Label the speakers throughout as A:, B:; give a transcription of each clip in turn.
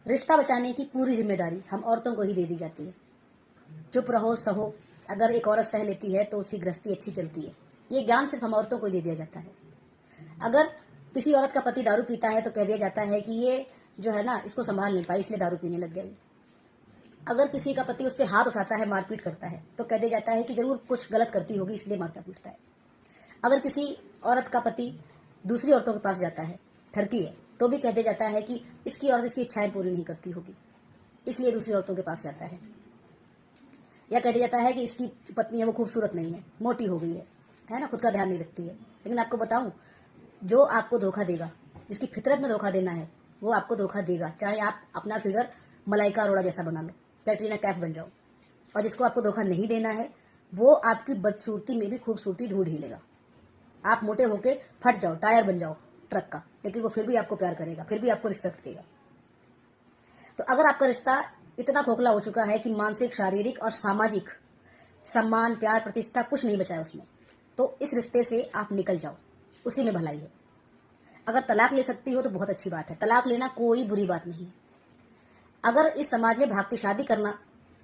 A: रिश्ता बचाने की पूरी जिम्मेदारी हम औरतों को ही दे दी जाती है। चुप रहो सहो, अगर एक औरत सह लेती है तो उसकी गृहस्थी अच्छी चलती है। ये ज्ञान सिर्फ हम औरतों को ही दे दिया जाता है। अगर किसी औरत का पति दारू पीता है तो कह दिया जाता है कि ये जो है ना, इसको संभाल नहीं पाई इसलिए दारू पीने लग गई। अगर किसी का पति उस पर हाथ उठाता है, मारपीट करता है, तो कह दिया जाता है कि जरूर कुछ गलत करती होगी इसलिए मारता पीटता है। अगर किसी औरत का पति दूसरी औरतों के पास जाता है, ठरकी है, तो भी कह दिया जाता है कि इसकी औरत इसकी इच्छाएं पूरी नहीं करती होगी इसलिए दूसरी औरतों के पास जाता है। या कह दिया जाता है कि इसकी पत्नी है वो खूबसूरत नहीं है, मोटी हो गई है ना, खुद का ध्यान नहीं रखती है। लेकिन आपको बताऊं, जो आपको धोखा देगा, जिसकी फितरत में धोखा देना है, वो आपको धोखा देगा, चाहे आप अपना फिगर मलाइका अरोड़ा जैसा बना लो, कैटरीना कैफ बन जाओ। और जिसको आपको धोखा नहीं देना है, वो आपकी बदसूरती में भी खूबसूरती ढूंढ ही लेगा। आप मोटे होके फट जाओ, टायर बन जाओ ट्रक का, लेकिन वो फिर भी आपको प्यार करेगा, फिर भी आपको रिस्पेक्ट देगा। तो अगर आपका रिश्ता इतना खोखला हो चुका है कि मानसिक, शारीरिक और सामाजिक सम्मान, प्यार, प्रतिष्ठा कुछ नहीं बचा है उसमें, तो इस रिश्ते से आप निकल जाओ, उसी में भलाई है। अगर तलाक ले सकती हो तो बहुत अच्छी बात है, तलाक लेना कोई बुरी बात नहीं है। अगर इस समाज में भाग की शादी करना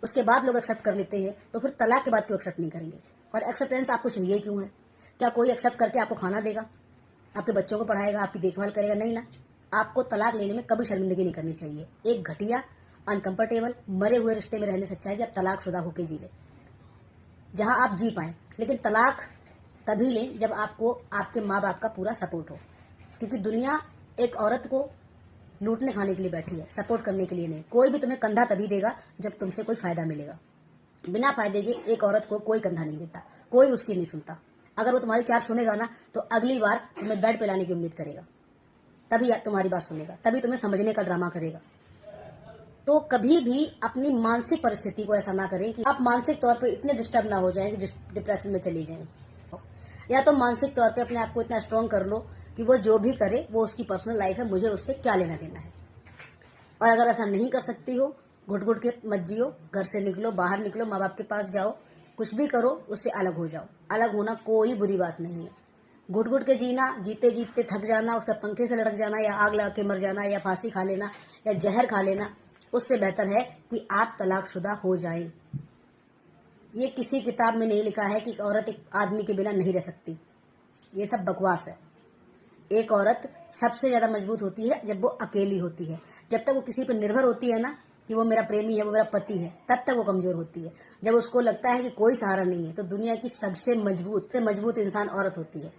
A: उसके बाद लोग एक्सेप्ट कर लेते हैं, तो फिर तलाक के बाद क्यों एक्सेप्ट नहीं करेंगे? और एक्सेप्टेंस आपको चाहिए क्यों है? क्या कोई एक्सेप्ट करके आपको खाना देगा, आपके बच्चों को पढ़ाएगा, आपकी देखभाल करेगा? नहीं ना। आपको तलाक लेने में कभी शर्मिंदगी नहीं करनी चाहिए। एक घटिया, अनकंफर्टेबल, मरे हुए रिश्ते में रहने से अच्छा है कि आप तलाकशुदा होकर जी लें, जहां आप जी पाएं। लेकिन तलाक तभी लें जब आपको आपके माँ बाप का पूरा सपोर्ट हो, क्योंकि दुनिया एक औरत को लूटने खाने के लिए बैठी है, सपोर्ट करने के लिए नहीं। कोई भी तुम्हें कंधा तभी देगा जब तुमसे कोई फायदा मिलेगा। बिना फायदे के एक औरत को कोई कंधा नहीं देता, कोई उसकी नहीं सुनता। अगर वो तुम्हारी चार सुनेगा ना, तो अगली बार तुम्हें बेड पे लाने की उम्मीद करेगा, तभी तुम्हारी बात सुनेगा, तभी तुम्हें समझने का ड्रामा करेगा। तो कभी भी अपनी मानसिक परिस्थिति को ऐसा ना करें कि आप मानसिक तौर पे इतने डिस्टर्ब ना हो जाएं कि डिप्रेशन में चली जाएं। या तो मानसिक तौर पे अपने आप को इतना स्ट्रांग कर लो कि वो जो भी करे वो उसकी पर्सनल लाइफ है, मुझे उससे क्या लेना देना है। और अगर ऐसा नहीं कर सकती हो, घुट घुट के मत जियो, घर से निकलो, बाहर निकलो, माँ बाप के पास जाओ, कुछ भी करो, उससे अलग हो जाओ। अलग होना कोई बुरी बात नहीं है। घुट घुट के जीना, जीते जीते थक जाना, उसका पंखे से लटक जाना, या आग लगा के मर जाना, या फांसी खा लेना, या जहर खा लेना, उससे बेहतर है कि आप तलाकशुदा हो जाएं। ये किसी किताब में नहीं लिखा है कि एक औरत एक आदमी के बिना नहीं रह सकती। ये सब बकवास है। एक औरत सबसे ज्यादा मजबूत होती है जब वो अकेली होती है। जब तक वो किसी पर निर्भर होती है ना, कि वो मेरा प्रेमी है, वो मेरा पति है, तब तक वो कमजोर होती है। जब उसको लगता है कि कोई सहारा नहीं है, तो दुनिया की सबसे मजबूत इंसान औरत होती है।